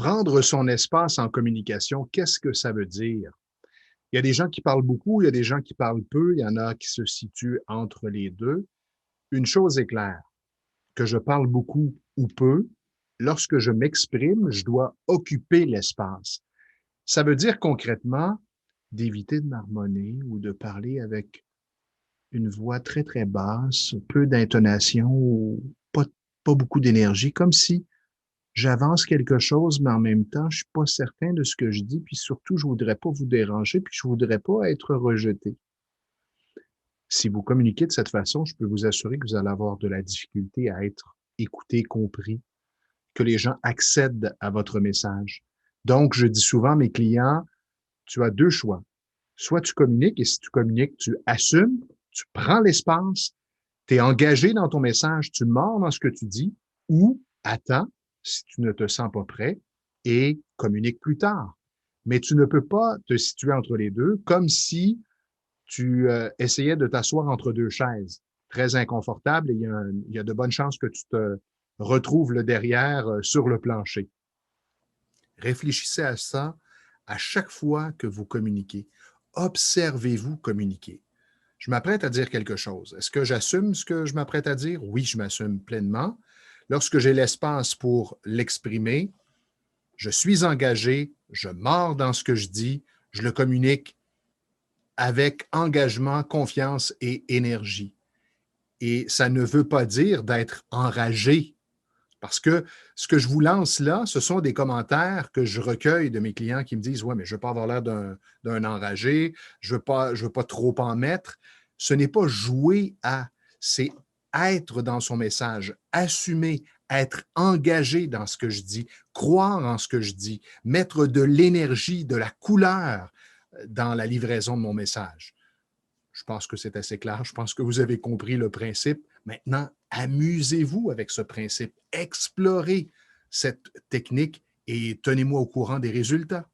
Prendre son espace en communication, qu'est-ce que ça veut dire? Il y a des gens qui parlent beaucoup, il y a des gens qui parlent peu, il y en a qui se situent entre les deux. Une chose est claire, que je parle beaucoup ou peu, lorsque je m'exprime, je dois occuper l'espace. Ça veut dire concrètement d'éviter de marmonner ou de parler avec une voix très, très basse, peu d'intonation ou pas beaucoup d'énergie, comme si j'avance quelque chose, mais en même temps, je suis pas certain de ce que je dis, puis surtout, je voudrais pas vous déranger, puis je voudrais pas être rejeté. Si vous communiquez de cette façon, je peux vous assurer que vous allez avoir de la difficulté à être écouté, compris, que les gens accèdent à votre message. Donc, je dis souvent à mes clients, tu as deux choix. Soit tu communiques, et si tu communiques, tu assumes, tu prends l'espace, tu es engagé dans ton message, tu mords dans ce que tu dis, ou attends si tu ne te sens pas prêt et communique plus tard. Mais tu ne peux pas te situer entre les deux comme si tu essayais de t'asseoir entre deux chaises. Très inconfortable et il y a de bonnes chances que tu te retrouves le derrière sur le plancher. Réfléchissez à ça à chaque fois que vous communiquez. Observez-vous communiquer. Je m'apprête à dire quelque chose. Est-ce que j'assume ce que je m'apprête à dire? Oui, je m'assume pleinement. Lorsque j'ai l'espace pour l'exprimer, je suis engagé, je mords dans ce que je dis, je le communique avec engagement, confiance et énergie. Et ça ne veut pas dire d'être enragé, parce que ce que je vous lance là, ce sont des commentaires que je recueille de mes clients qui me disent, ouais, mais je ne veux pas avoir l'air d'un enragé, je ne veux pas trop en mettre. Ce n'est pas jouer à, c'est être dans son message, assumer, être engagé dans ce que je dis, croire en ce que je dis, mettre de l'énergie, de la couleur dans la livraison de mon message. Je pense que c'est assez clair. Je pense que vous avez compris le principe. Maintenant, amusez-vous avec ce principe. Explorez cette technique et tenez-moi au courant des résultats.